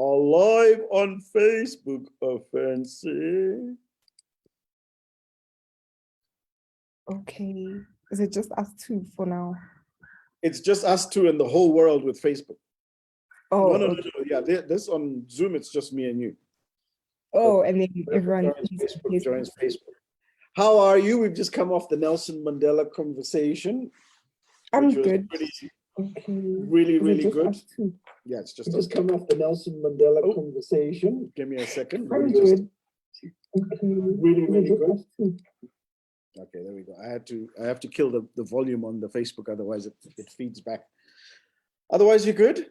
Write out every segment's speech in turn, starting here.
are live on Facebook, Ofentse. Okay. Is it just us two for now? It's just us two in the whole world with Facebook. Oh, No. okay. Yeah, this on Zoom, it's just me and you. Oh, But and then everyone joins Facebook. How are you? We've just come off the Nelson Mandela conversation. I'm which was good. Really good. Yeah, it's just come off the Nelson Mandela conversation. Give me a second. I'm good. Really good. Okay, there we go. I have to kill the volume on the Facebook, otherwise it feeds back. Otherwise, you're good?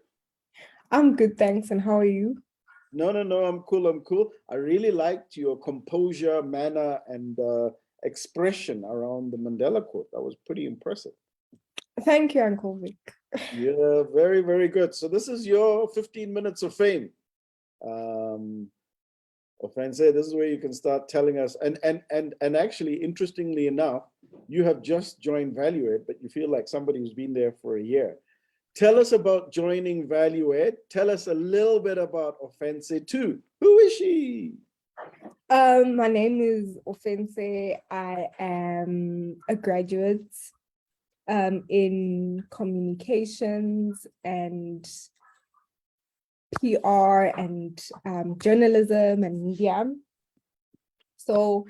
I'm good, thanks. And how are you? No, I'm cool. I really liked your composure, manner, and expression around the Mandela quote. That was pretty impressive. Thank you, Uncle Vic. Yeah, very good. So this is your 15 minutes of fame. Ofentse, this is where you can start telling us, and actually, interestingly enough, you have just joined ValueEd, but you feel like somebody who's been there for a year. Tell us about joining ValueEd. Tell us a little bit about Ofentse too. Who is she? My name is Ofentse. I am a graduate in communications and PR and journalism and media. So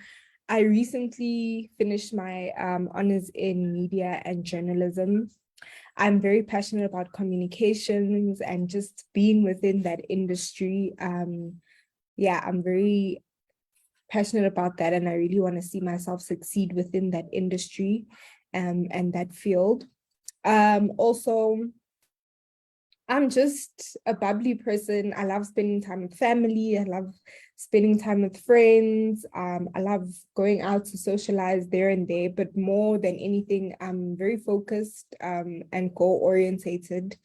I recently finished my honors in media and journalism. I'm very passionate about communications and just being within that industry. Yeah, I'm very passionate about that, and I really want to see myself succeed within that industry and that field. Also, I'm just a bubbly person. I love spending time with family. I love spending time with friends. I love going out to socialize there and there, but more than anything, I'm very focused and goal-orientated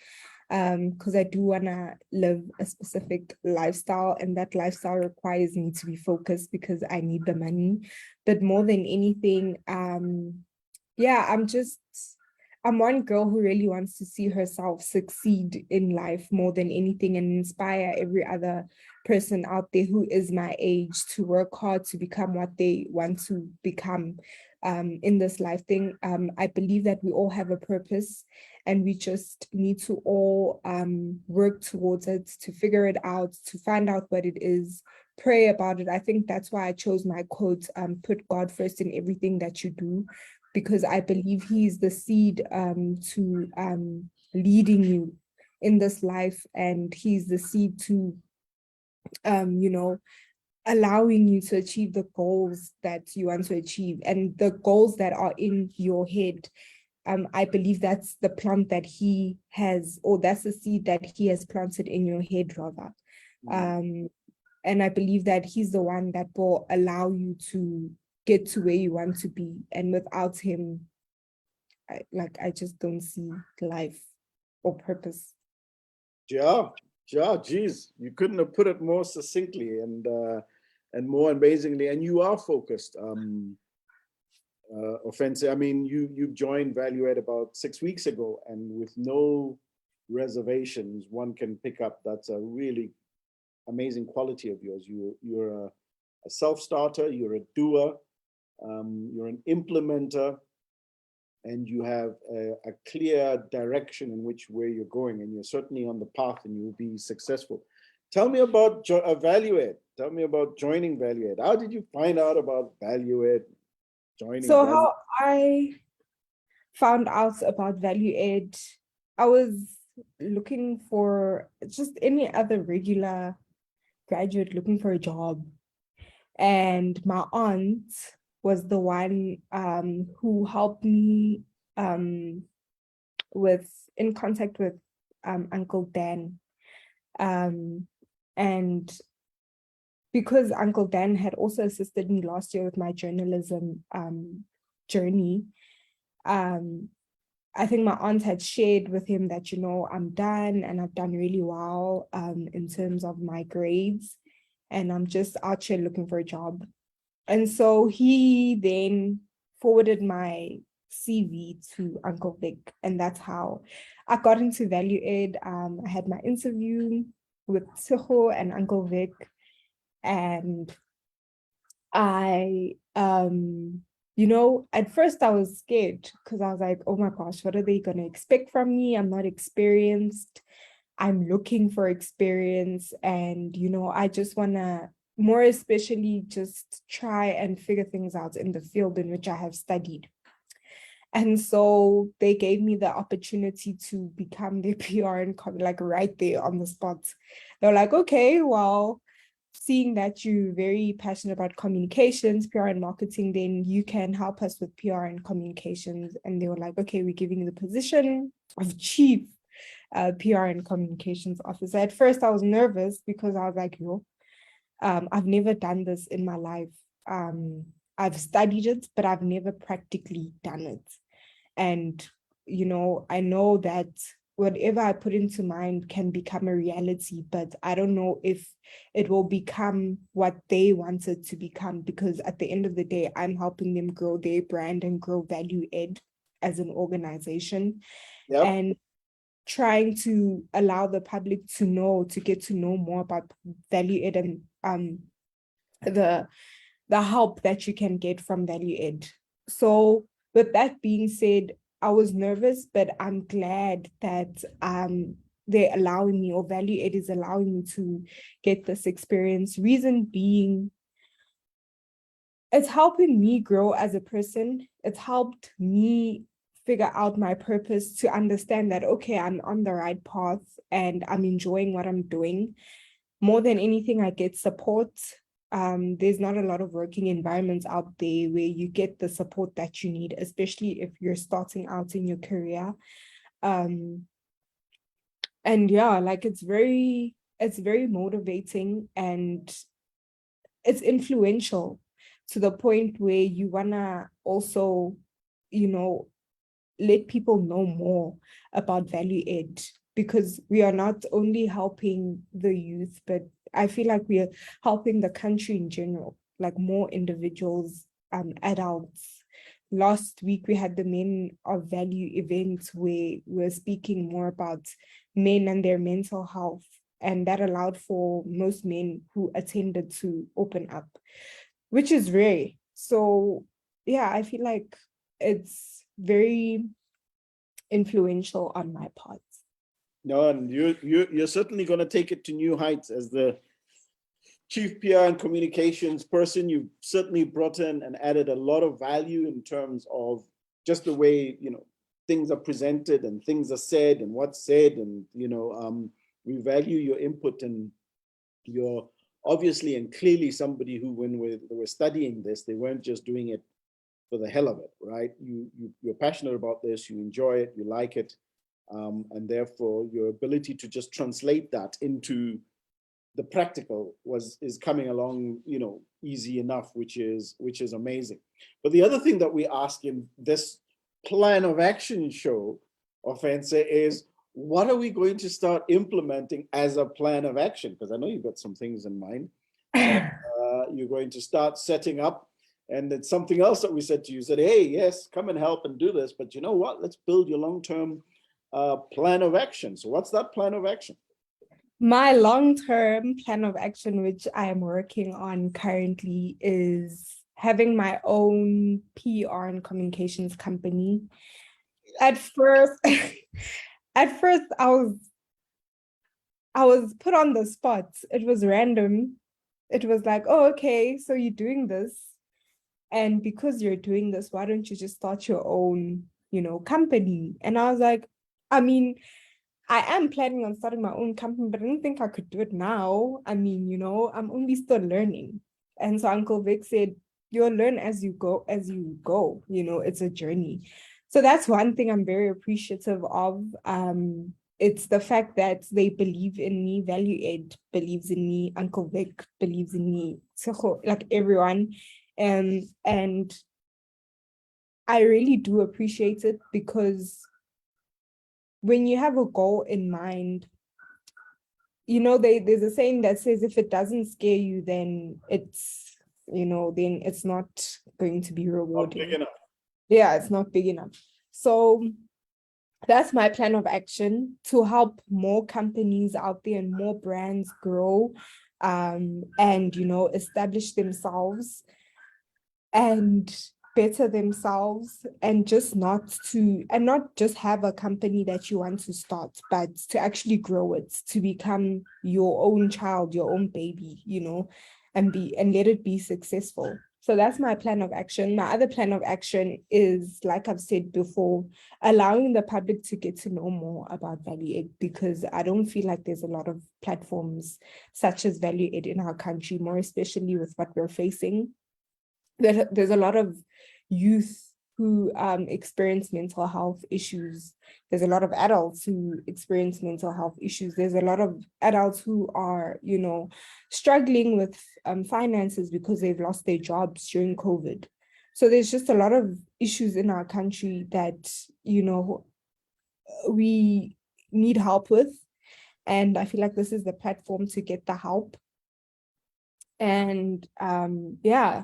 because I do want to live a specific lifestyle, and that lifestyle requires me to be focused because I need the money. But more than anything, yeah, I'm one girl who really wants to see herself succeed in life more than anything and inspire every other person out there who is my age to work hard to become what they want to become in this life thing. I believe that we all have a purpose and we just need to all work towards it, to figure it out, to find out what it is, pray about it. I think that's why I chose my quote, put God first in everything that you do, because I believe he's the seed to leading you in this life, and he's the seed to, allowing you to achieve the goals that you want to achieve and the goals that are in your head. I believe that's the plant that he has, or that's the seed that he has planted in your head, rather. And I believe that he's the one that will allow you to get to where you want to be. And without him, I just don't see life or purpose. Yeah, geez, you couldn't have put it more succinctly and more amazingly. And you are focused, Ofentse. I mean, you joined ValueEd about 6 weeks ago, and with no reservations, one can pick up that's a really amazing quality of yours. You're a self-starter, you're a doer, you're an implementer, and you have a clear direction in where you're going, and you're certainly on the path and you'll be successful. Tell me about ValueEd. Tell me about joining ValueEd. How did you find out about ValueEd? So how I found out about ValueEd, I was looking for just any other regular graduate looking for a job. And my aunt was the one who helped me in contact with Uncle Dan. And because Uncle Dan had also assisted me last year with my journalism journey, I think my aunt had shared with him that, I'm done and I've done really well in terms of my grades, and I'm just out here looking for a job. And so he then forwarded my CV to Uncle Vic, and that's how I got into ValueEd. I had my interview, with Tseho and Uncle Vic. And I, at first I was scared because I was like, oh my gosh, what are they going to expect from me? I'm not experienced. I'm looking for experience. And, I just want to more especially just try and figure things out in the field in which I have studied. And so they gave me the opportunity to become their PR and like right there on the spot. They're like, okay, well, seeing that you're very passionate about communications, PR and marketing, then you can help us with PR and communications. And they were like, okay, we're giving you the position of chief PR and communications officer. At first, I was nervous because I was like, I've never done this in my life. I've studied it, but I've never practically done it. And, I know that whatever I put into mind can become a reality, but I don't know if it will become what they want it to become, because at the end of the day, I'm helping them grow their brand and grow Value Ed as an organization. Yep. And trying to allow the public to get to know more about Value Ed and the help that you can get from Value Ed. So with that being said, I was nervous, but I'm glad that they're allowing me, or Value Ed is allowing me to get this experience. Reason being, it's helping me grow as a person. It's helped me figure out my purpose, to understand that, okay, I'm on the right path and I'm enjoying what I'm doing. More than anything, I get support. There's not a lot of working environments out there where you get the support that you need, especially if you're starting out in your career. And yeah, like it's very motivating, and it's influential to the point where you wanna also, let people know more about Value Ed, because we are not only helping the youth, but I feel like we are helping the country in general, like more individuals, adults. Last week, we had the Men of Value event where we're speaking more about men and their mental health. And that allowed for most men who attended to open up, which is rare. So yeah, I feel like it's very influential on my part. No, and you're certainly going to take it to new heights as the chief PR and communications person. You've certainly brought in and added a lot of value in terms of just the way things are presented and things are said and what's said, and we value your input, and you're obviously and clearly somebody who, when they were studying this, they weren't just doing it for the hell of it, right? You're passionate about this, you enjoy it, you like it, and therefore your ability to just translate that into the practical is coming along, easy enough, which is amazing. But the other thing that we ask in this plan of action show, Ofentse, is what are we going to start implementing as a plan of action? Because I know you've got some things in mind that you're going to start setting up. And it's something else that we said to you, said, hey, yes, come and help and do this. But you know what? Let's build your long-term plan of action. So what's that plan of action? My long-term plan of action, which I am working on currently, is having my own PR and communications company. At first, I was put on the spot. It was random. It was like, oh, okay, so you're doing this. And because you're doing this, why don't you just start your own, company? And I was like, I mean, I am planning on starting my own company, but I don't think I could do it now. I mean, I'm only still learning. And so Uncle Vic said, you'll learn as you go, it's a journey. So that's one thing I'm very appreciative of. It's the fact that they believe in me, Value Ed believes in me, Uncle Vic believes in me, like everyone. And I really do appreciate it, because when you have a goal in mind, there's a saying that says, if it doesn't scare you, then it's not going to be rewarding. Not big enough. Yeah, it's not big enough. So that's my plan of action, to help more companies out there and more brands grow, and establish themselves and better themselves, and not just have a company that you want to start, but to actually grow it to become your own child, your own baby, and let it be successful. So that's my plan of action. My other plan of action is, like I've said before, allowing the public to get to know more about Value Ed, because I don't feel like there's a lot of platforms such as Value Ed in our country, more especially with what we're facing. There's a lot of youth who experience mental health issues. There's a lot of adults who experience mental health issues. There's a lot of adults who are, struggling with finances because they've lost their jobs during COVID. So there's just a lot of issues in our country that, we need help with. And I feel like this is the platform to get the help. And yeah,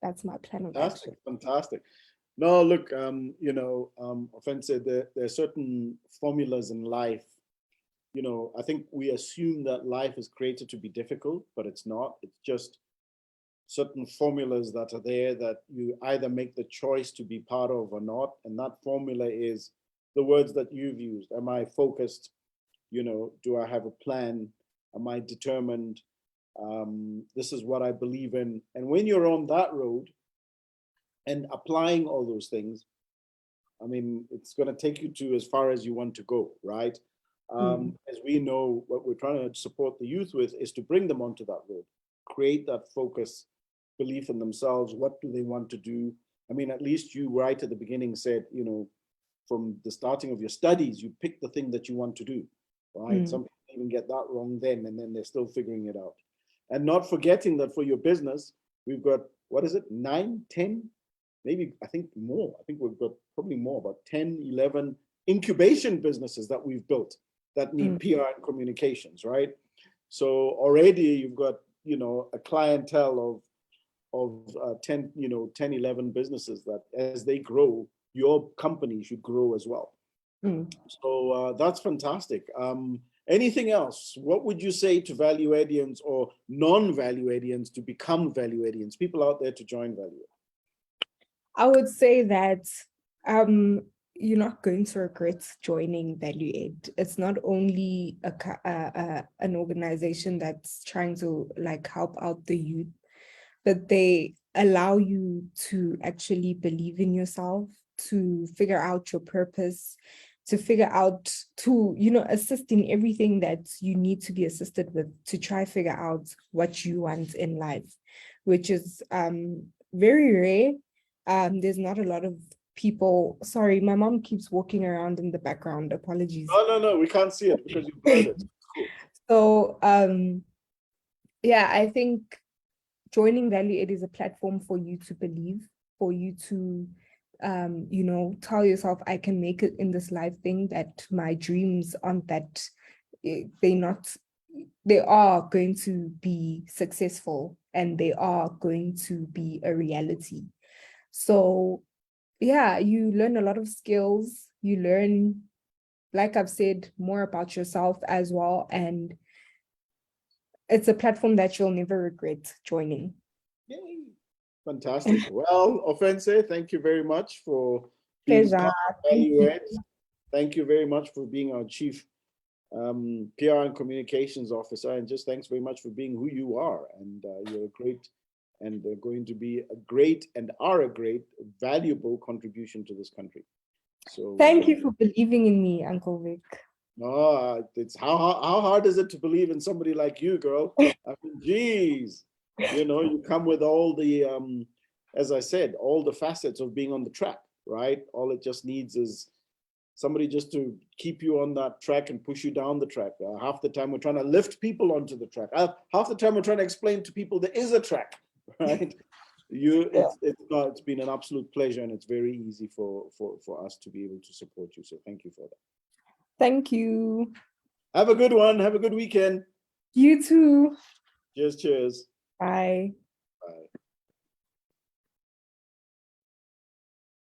that's my plan of action. Fantastic. No, look, Ofentse, there are certain formulas in life. I think we assume that life is created to be difficult, but it's not. It's just certain formulas that are there that you either make the choice to be part of or not. And that formula is the words that you've used. Am I focused? Do I have a plan? Am I determined? This is what I believe in. And when you're on that road and applying all those things, I mean, it's going to take you to as far as you want to go, right? As we know, what we're trying to support the youth with is to bring them onto that road, create that focus, belief in themselves. What do they want to do? I mean, at least you right at the beginning said, from the starting of your studies, you pick the thing that you want to do, right? Some people even get that wrong then, and then they're still figuring it out. And not forgetting that for your business, we've got, 9, 10, maybe, I think more. I think we've got probably more, about 10, 11 incubation businesses that we've built that need PR and communications, right? So already you've got, a clientele of 10, 10, 11 businesses that as they grow, your company should grow as well. So that's fantastic. Anything else? What would you say to value edians or non-value edians to become value edians, people out there to join Value? I would say that you're not going to regret joining Value Ed. It's not only an organization that's trying to help out the youth, but they allow you to actually believe in yourself, to figure out your purpose, to assist in everything that you need to be assisted with, to try figure out what you want in life, which is very rare. There's not a lot of people. Sorry, my mom keeps walking around in the background. Apologies. No, we can't see it because you blurred it. Cool. So yeah, I think joining Value Ed is a platform for you to believe, for you to tell yourself, I can make it in this life thing, that my dreams aren't that they are going to be successful, and they are going to be a reality. So yeah, you learn a lot of skills. You learn, like I've said, more about yourself as well. And it's a platform that you'll never regret joining. Yay. Fantastic. Well, Ofentse, thank you very much for being part of Value Ed. Thank you very much for being our Chief PR and Communications Officer. And just thanks very much for being who you are. And you're a great and going to be a great and are a great, valuable contribution to this country. So thank you for believing in me, Uncle Vic. No, it's how hard is it to believe in somebody like you, girl? I mean, geez, you come with all the, as I said, all the facets of being on the track, right? All it just needs is somebody just to keep you on that track and push you down the track. Half the time we're trying to lift people onto the track. Half the time we're trying to explain to people there is a track, right? It's been an absolute pleasure, and it's very easy for us to be able to support you. So thank you for that. Thank you. Have a good one. Have a good weekend. You too. Cheers. Bye.